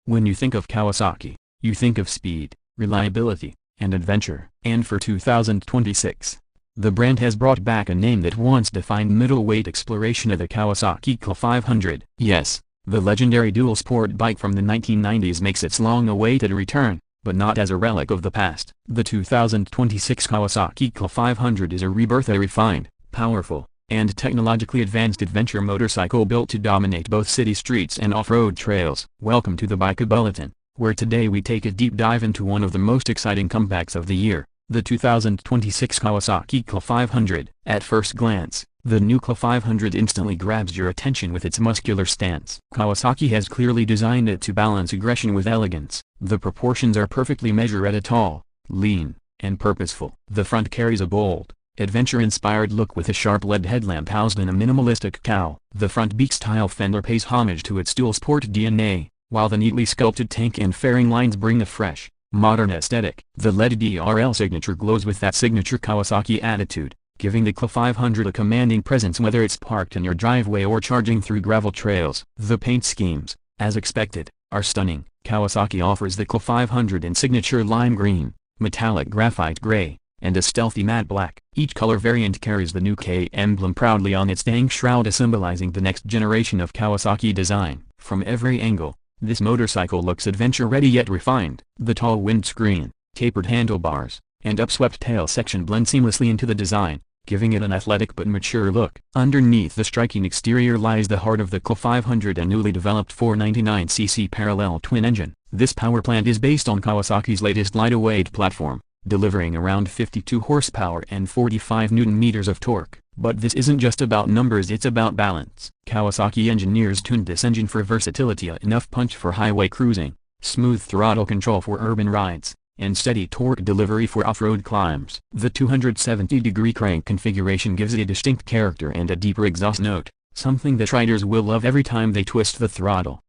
When you think of Kawasaki, you think of speed, reliability, and adventure. And for 2026, the brand has brought back a name that once defined middleweight exploration of the Kawasaki KLE500. Yes, the legendary dual sport bike from the 1990s makes its long-awaited return, but not as a relic of the past. The 2026 Kawasaki KLE500 is a rebirth, a refined, powerful, and technologically advanced adventure motorcycle built to dominate both city streets and off-road trails. Welcome to the Bike Bulletin, where today we take a deep dive into one of the most exciting comebacks of the year, the 2026 Kawasaki KLE500. At first glance, the new KLE500 instantly grabs your attention with its muscular stance. Kawasaki has clearly designed it to balance aggression with elegance. The proportions are perfectly measured at tall, lean, and purposeful. The front carries a bold, adventure-inspired look with a sharp LED headlamp housed in a minimalistic cowl. The front beak-style fender pays homage to its dual-sport DNA, while the neatly sculpted tank and fairing lines bring a fresh, modern aesthetic. The LED DRL signature glows with that signature Kawasaki attitude, giving the KLE500 a commanding presence whether it's parked in your driveway or charging through gravel trails. The paint schemes, as expected, are stunning. Kawasaki offers the KLE500 in signature lime green, metallic graphite gray, and a stealthy matte black. Each color variant carries the new K emblem proudly on its tank shroud, symbolizing the next generation of Kawasaki design. From every angle, this motorcycle looks adventure-ready yet refined. The tall windscreen, tapered handlebars, and upswept tail section blend seamlessly into the design, giving it an athletic but mature look. Underneath the striking exterior lies the heart of the KLE500, a newly developed 499cc parallel twin engine. This power plant is based on Kawasaki's latest lightweight platform, delivering around 52 horsepower and 45 Nm of torque. But this isn't just about numbers, it's about balance. Kawasaki engineers tuned this engine for versatility, enough punch for highway cruising, smooth throttle control for urban rides, and steady torque delivery for off-road climbs. The 270-degree crank configuration gives it a distinct character and a deeper exhaust note, something that riders will love every time they twist the throttle.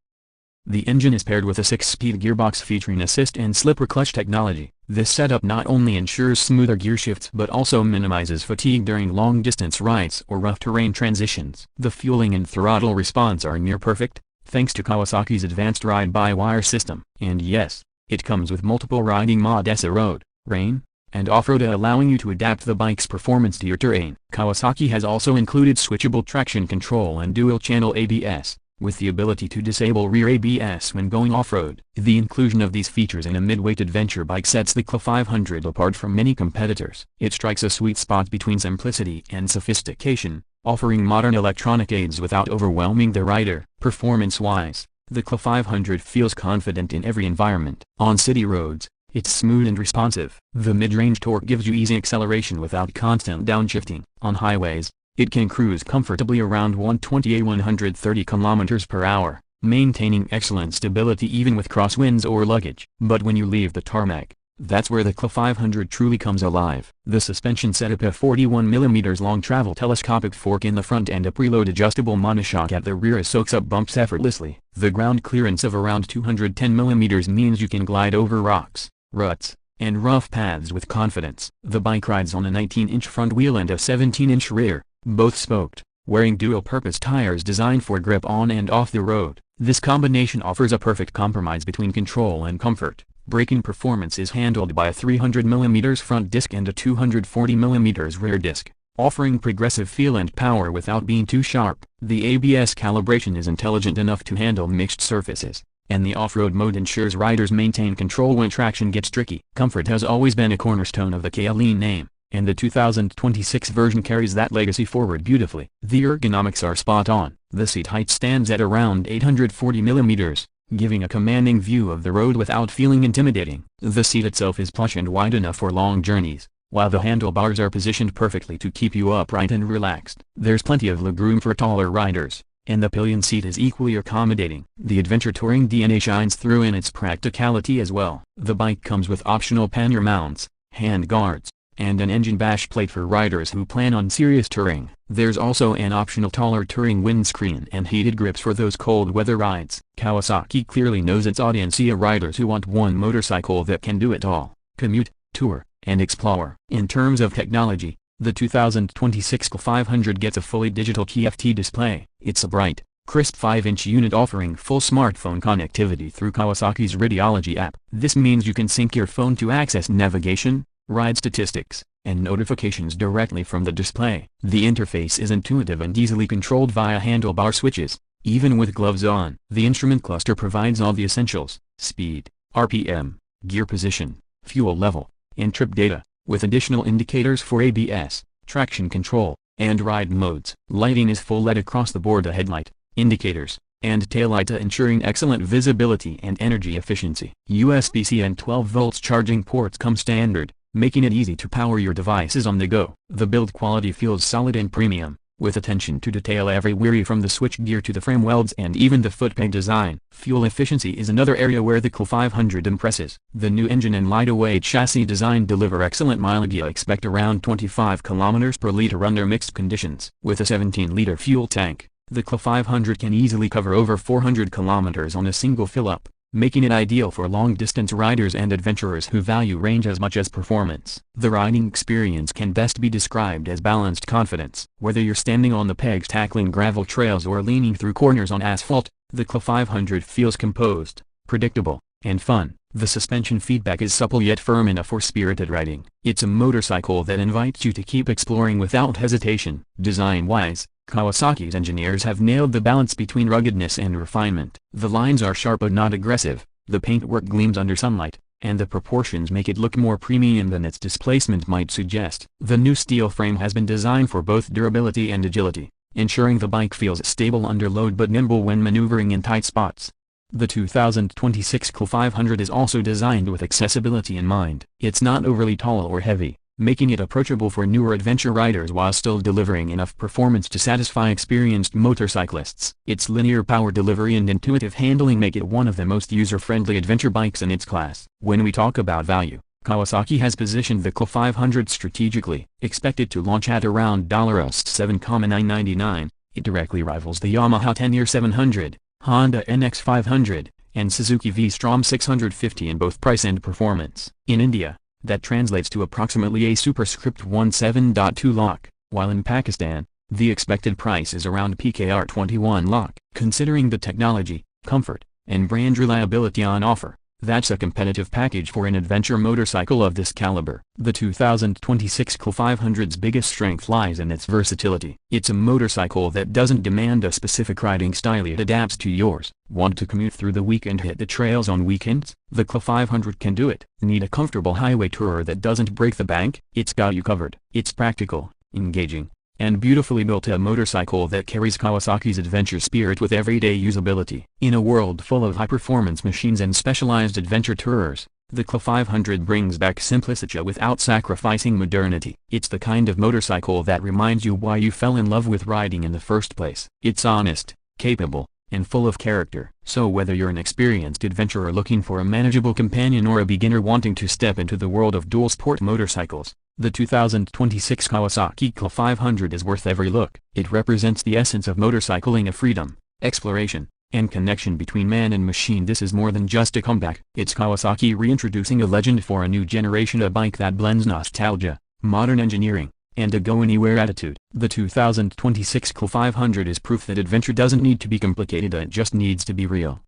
The engine is paired with a 6-speed gearbox featuring assist and slipper clutch technology. This setup not only ensures smoother gear shifts but also minimizes fatigue during long-distance rides or rough terrain transitions. The fueling and throttle response are near perfect, thanks to Kawasaki's advanced ride-by-wire system. And yes, it comes with multiple riding modes: road, rain, and off-road, allowing you to adapt the bike's performance to your terrain. Kawasaki has also included switchable traction control and dual-channel ABS, with the ability to disable rear ABS when going off-road. The inclusion of these features in a mid-weight adventure bike sets the KLE500 apart from many competitors. It strikes a sweet spot between simplicity and sophistication, offering modern electronic aids without overwhelming the rider. Performance-wise, the KLE500 feels confident in every environment. On city roads, it's smooth and responsive. The mid-range torque gives you easy acceleration without constant downshifting. On highways, it can cruise comfortably around 120–130 km/h, maintaining excellent stability even with crosswinds or luggage. But when you leave the tarmac, that's where the KLE500 truly comes alive. The suspension setup: a 41mm long travel telescopic fork in the front and a preload adjustable monoshock at the rear soaks up bumps effortlessly. The ground clearance of around 210mm means you can glide over rocks, ruts, and rough paths with confidence. The bike rides on a 19-inch front wheel and a 17-inch rear, both spoked, wearing dual-purpose tires designed for grip on and off the road. This combination offers a perfect compromise between control and comfort. Braking performance is handled by a 300mm front disc and a 240mm rear disc, offering progressive feel and power without being too sharp. The ABS calibration is intelligent enough to handle mixed surfaces, and the off-road mode ensures riders maintain control when traction gets tricky. Comfort has always been a cornerstone of the KLE name, and the 2026 version carries that legacy forward beautifully. The ergonomics are spot on. The seat height stands at around 840mm, giving a commanding view of the road without feeling intimidating. The seat itself is plush and wide enough for long journeys, while the handlebars are positioned perfectly to keep you upright and relaxed. There's plenty of legroom for taller riders, and the pillion seat is equally accommodating. The adventure touring DNA shines through in its practicality as well. The bike comes with optional pannier mounts, hand guards, and an engine bash plate for riders who plan on serious touring. There's also an optional taller touring windscreen and heated grips for those cold weather rides. Kawasaki clearly knows its audience: riders who want one motorcycle that can do it all: commute, tour, and explore. In terms of technology, the 2026 KLE500 gets a fully digital TFT display. It's a bright, Crisp 5-inch unit offering full smartphone connectivity through Kawasaki's Radiology app. This means you can sync your phone to access navigation, ride statistics, and notifications directly from the display. The interface is intuitive and easily controlled via handlebar switches, even with gloves on. The instrument cluster provides all the essentials: speed, RPM, gear position, fuel level, and trip data, with additional indicators for ABS, traction control, and ride modes. Lighting is full LED across the board: a headlight, indicators, and taillight, ensuring excellent visibility and energy efficiency. USB-C and 12 volts charging ports come standard, making it easy to power your devices on the go. The build quality feels solid and premium, with attention to detail everywhere from the switchgear to the frame welds and even the footpeg design. Fuel efficiency is another area where the KLE500 impresses. The new engine and lightweight chassis design deliver excellent mileage. Expect around 25 km per liter under mixed conditions. With a 17-liter fuel tank, the KLE500 can easily cover over 400 km on a single fill-up, making it ideal for long-distance riders and adventurers who value range as much as performance. The riding experience can best be described as balanced confidence. Whether you're standing on the pegs tackling gravel trails or leaning through corners on asphalt, the KLE500 feels composed, predictable, and fun. The suspension feedback is supple yet firm enough for spirited riding. It's a motorcycle that invites you to keep exploring without hesitation. Design-wise, Kawasaki's engineers have nailed the balance between ruggedness and refinement. The lines are sharp but not aggressive, the paintwork gleams under sunlight, and the proportions make it look more premium than its displacement might suggest. The new steel frame has been designed for both durability and agility, ensuring the bike feels stable under load but nimble when maneuvering in tight spots. The 2026 KLE500 is also designed with accessibility in mind. It's not overly tall or heavy, making it approachable for newer adventure riders while still delivering enough performance to satisfy experienced motorcyclists. Its linear power delivery and intuitive handling make it one of the most user-friendly adventure bikes in its class. When we talk about value, Kawasaki has positioned the KLE500 strategically. Expected to launch at around $7,999, it directly rivals the Yamaha 10-year 700, Honda NX 500, and Suzuki V-Strom 650 in both price and performance. In India, that translates to approximately a superscript 17.2 lakh, while in Pakistan, the expected price is around PKR 21 lakh. Considering the technology, comfort, and brand reliability on offer, that's a competitive package for an adventure motorcycle of this caliber. The 2026 KLE500's biggest strength lies in its versatility. It's a motorcycle that doesn't demand a specific riding style, it adapts to yours. Want to commute through the week and hit the trails on weekends? The KLE500 can do it. Need a comfortable highway tourer that doesn't break the bank? It's got you covered. It's practical, engaging, and beautifully built, a motorcycle that carries Kawasaki's adventure spirit with everyday usability. In a world full of high-performance machines and specialized adventure tourers, the KLE500 brings back simplicity without sacrificing modernity. It's the kind of motorcycle that reminds you why you fell in love with riding in the first place. It's honest, capable, and full of character. So whether you're an experienced adventurer looking for a manageable companion or a beginner wanting to step into the world of dual-sport motorcycles, the 2026 Kawasaki KLE500 is worth every look. It represents the essence of motorcycling, of freedom, exploration, and connection between man and machine. This is more than just a comeback. It's Kawasaki reintroducing a legend for a new generation, a bike that blends nostalgia, modern engineering, and a go-anywhere attitude. The 2026 KLE500 is proof that adventure doesn't need to be complicated, it just needs to be real.